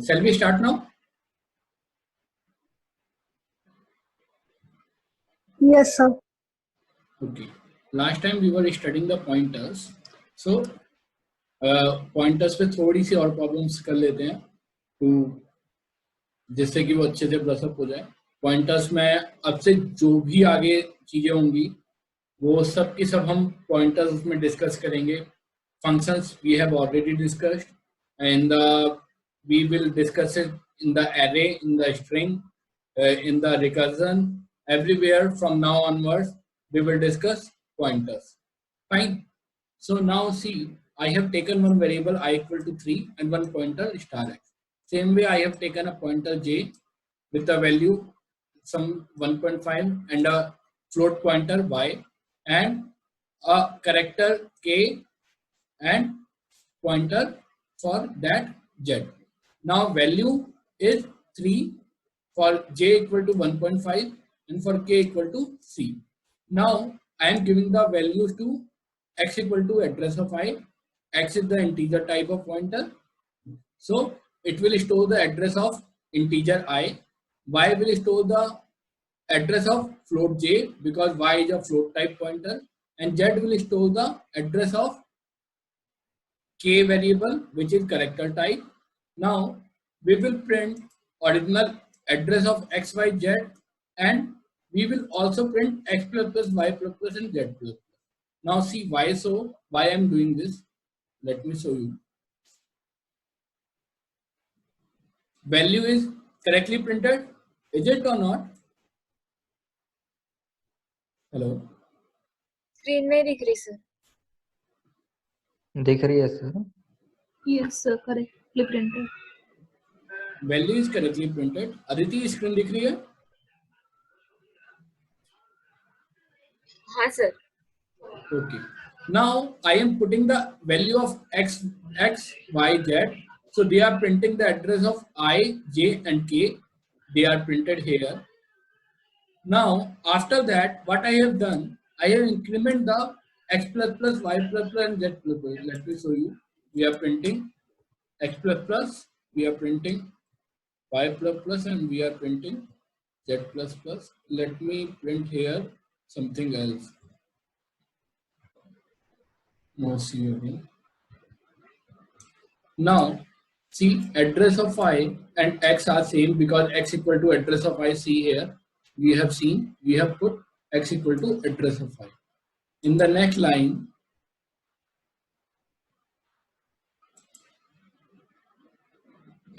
Shall we start now? Yes, sir. Okay. Last time we were studying the pointers. So pointers पे थोड़ी सी और problems कर लेते हैं तो जिससे कि वो अच्छे से ब्रश अप हो जाए. पॉइंटर्स में अब से जो भी आगे चीजें होंगी वो सब की सब हम पॉइंटर्स में डिस्कस करेंगे. Functions we have already discussed, and we will discuss it in the array, in the string, in the recursion. Everywhere from now onwards, we will discuss pointers. Fine. So now see, I have taken one variable I equal to 3 and one pointer star x. Same way I have taken a pointer j with a value some 1.5 and a float pointer y and a character k and pointer for that z. Now value is 3 for j equal to 1.5 and for k equal to c. Now I am giving the values to x equal to address of I. X is the integer type of pointer. So it will store the address of integer I. Y will store the address of float j because y is a float type pointer, and z will store the address of k variable which is character type. Now we will print original address of x, y, z, and we will also print x plus plus y plus plus and z plus. Now see why so, why I am doing this. Let me show you. Value is correctly printed, is it or not? Hello. Screen में दिख रही sir. दिख रही है sir. Yes, sir. Correctly printed. Value is correctly printed. Aditi screen दिख रही है? हाँ sir. Okay. Now I am putting the value of x, y, z. So they are printing the address of I, j, and k. They are printed here. Now after that, what I have done, I have increment the x plus plus, y plus plus, and z plus plus. Let me show you. We are printing x plus plus. We are printing y plus plus, and we are printing z plus plus. Let me print here something else. No, see again. Now, see address of I and x are same because x equal to address of I. See here, we have seen, we have put x equal to address of I. In the next line,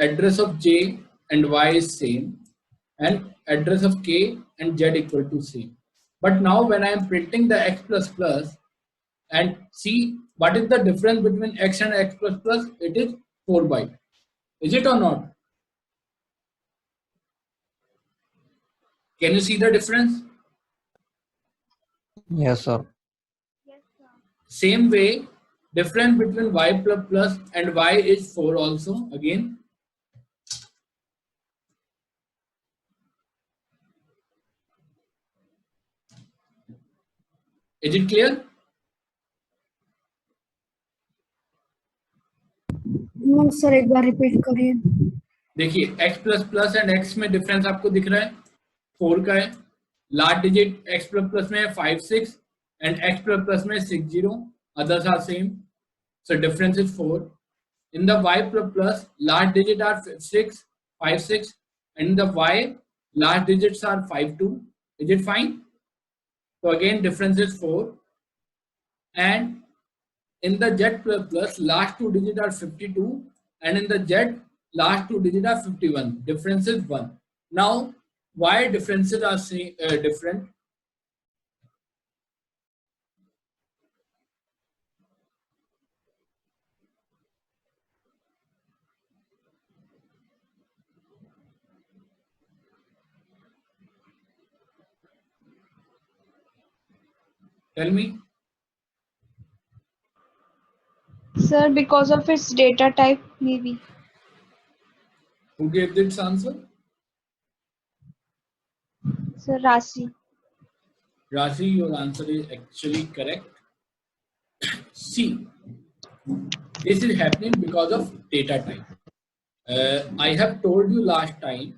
address of j and y is same and address of k and z equal to same. But now when I am printing the x plus plus, and see what is the difference between x and x plus plus, it is 4 byte. Is it or not? Can you see the difference? Yes sir. Same way, difference between y plus plus and y is 4 also again. Is it clear? No, sir. एक बार repeat करिए. देखिए x plus plus and x में difference आपको दिख रहा है 4 का है. Last digit x plus plus में 5 6 एंड x प्लस प्लस में 6 0. Others are same. So difference is 4. In the y plus plus, last digit are 6 5 6, and in the y last digits are 5 2. Is it fine? So again difference is 4. And in the z plus plus, last two digits are 52, and in the z last two digits are 51. Difference is 1. Now why differences are different? Tell me. Sir, because of its data type, maybe. Who gave this answer? Sir, Rasi. Rashi, your answer is actually correct. See, this is happening because of data type. I have told you last time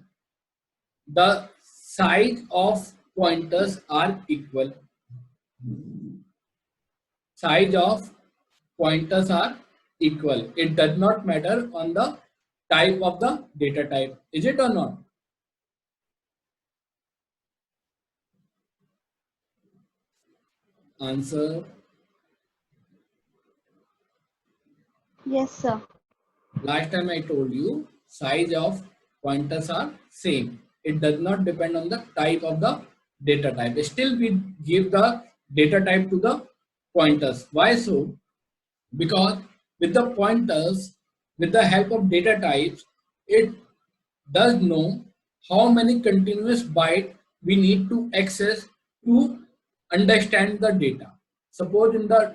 the size of pointers are equal. Size of pointers are equal. It does not matter on the type of the data type. Is it or not? Answer. Yes, sir. Last time I told you size of pointers are same. It does not depend on the type of the data type. Still we give the data type to the pointers. Why so? Because with the pointers, with the help of data types, it does know how many continuous bytes we need to access to understand the data. Suppose in the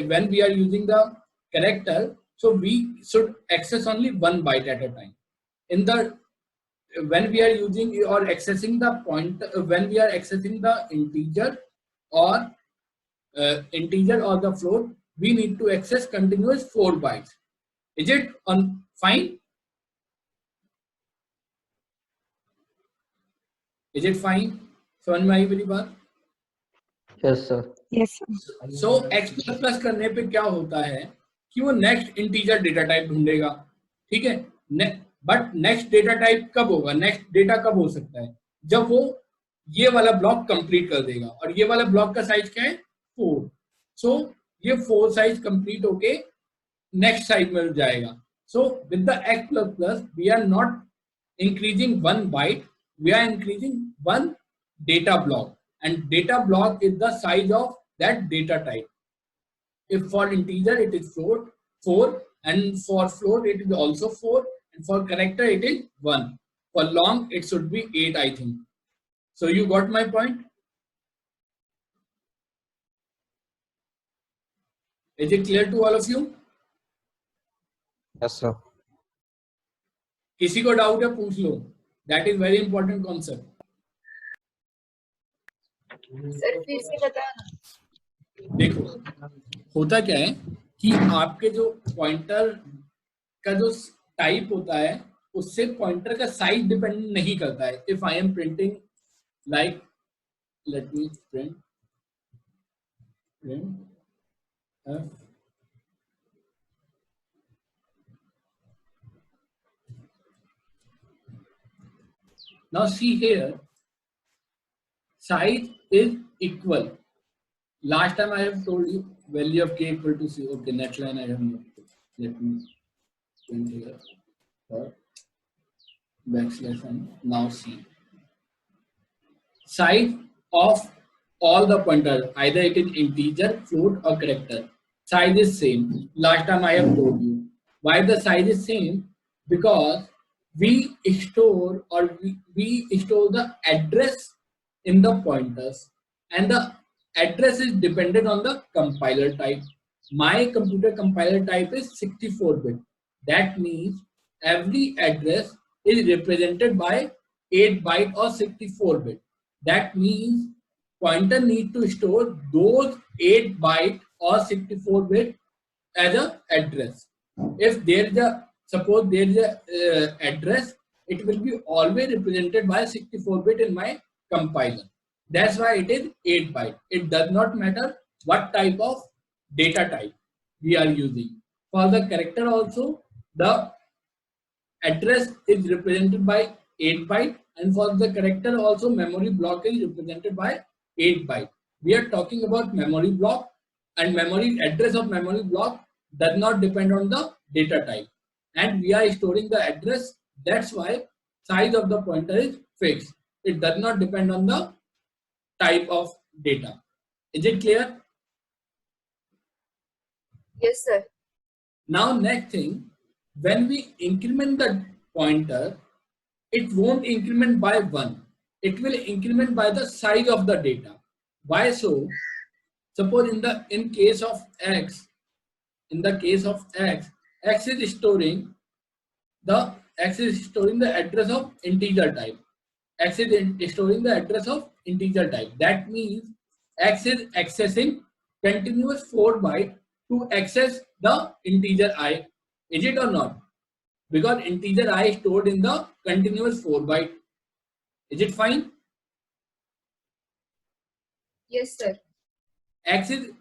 when we are using the character, so we should access only 1 byte at a time. In the when we are using or accessing the point, when we are accessing the integer or the float, we need to access continuous 4 bytes. Is it on fine? Is it fine? समझ में आई मेरी बात? Yes, sir. Yes, sir. सो x plus plus करने पे क्या होता है कि वो नेक्स्ट इंटीजर डेटा टाइप ढूंढेगा, ठीक है. बट नेक्स्ट डेटा टाइप कब होगा, नेक्स्ट डेटा कब हो सकता है, जब वो ये वाला ब्लॉक कंप्लीट कर देगा. और ये वाला ब्लॉक का साइज क्या है, 4. सो ये 4 साइज कंप्लीट होके नेक्स्ट साइज में जाएगा. So with the x plus plus we are not increasing 1 byte, we are increasing 1 data block, and data block is the size of that data type. If for integer it is 4, and for float it is also 4, and for character it is 1. For long it should be 8, I think. So you got my point? Is it clear to all of you? Yes, sir. किसी को doubt है पूछ लो. That is very important concept. Sir फिर से बताना. देखो होता क्या है कि आपके जो पॉइंटर का जो टाइप होता है उससे पॉइंटर का साइज डिपेंड नहीं करता है. If I am printing like, let me print now see here, size is equal. Last time I have told you value of k equal to c. Okay, netline I have not. Let me print here or backslash and now see. Size of all the pointers, either it is integer, float or character, size is same. Last time I have told you. Why the size is same? Because we store or we store the address in the pointers, and the address is dependent on the compiler type. My computer compiler type is 64-bit. That means every address is represented by 8 byte or 64-bit. That means pointer need to store those 8 byte or 64-bit as a address. If there is a, suppose there is a address, it will be always represented by 64-bit in my compiler. That's why it is 8 byte. It does not matter what type of data type we are using. For the character also, the address is represented by 8 byte, and for the character also memory block is represented by 8 byte. We are talking about memory block, and memory address of memory block does not depend on the data type, and we are storing the address. That's why size of the pointer is fixed. It does not depend on the type of data. Is it clear? Yes, sir. Now next thing, when we increment the pointer, it won't increment by 1. It will increment by the size of the data. Why so? Suppose in case of x, x is storing the address of integer type. X is storing the address of integer type. That means x is accessing continuous 4 byte to access the integer I. Is it or not? because integer I is stored in the continuous 4 byte. Is it fine? Yes, sir. X is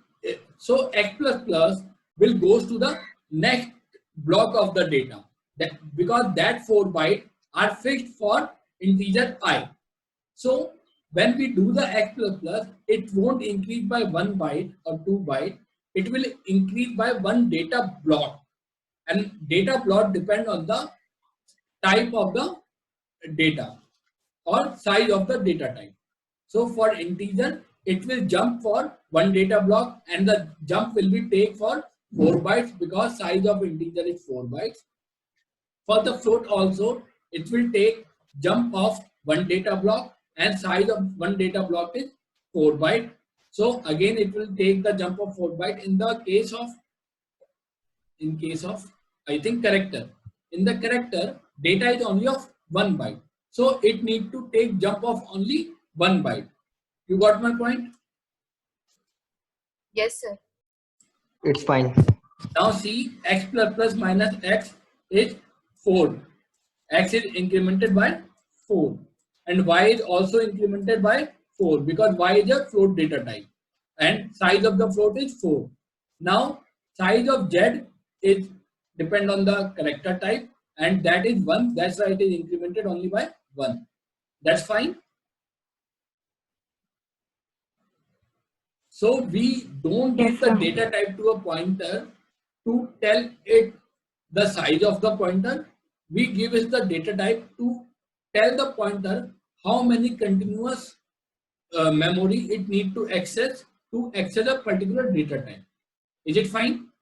so x plus plus will goes to the next block of the data, that because that 4 byte are fixed for integer I. So when we do the x plus plus, it won't increase by 1 byte or 2 byte. It will increase by one data block, and data block depend on the type of the data or size of the data type. So for integer, it will jump for one data block, and the jump will be take for 4 bytes because size of integer is 4 bytes. For the float also, it will take jump of one data block, and size of one data block is 4 byte. So again, it will take the jump of 4 byte in the case of, I think, character. In the character, data is only of 1 byte. So it need to take jump of only 1 byte. You got my point? Yes, sir. It's fine. Now see, x plus plus minus x is 4. X is incremented by 4. And y is also incremented by 4 because y is a float data type. And size of the float is 4. Now size of z is depend on the character type, and that is 1. That's why it is incremented only by 1. That's fine. So we don't give the data type to a pointer to tell it the size of the pointer. We give it the data type to tell the pointer how many continuous memory it need to access a particular data type. Is it fine?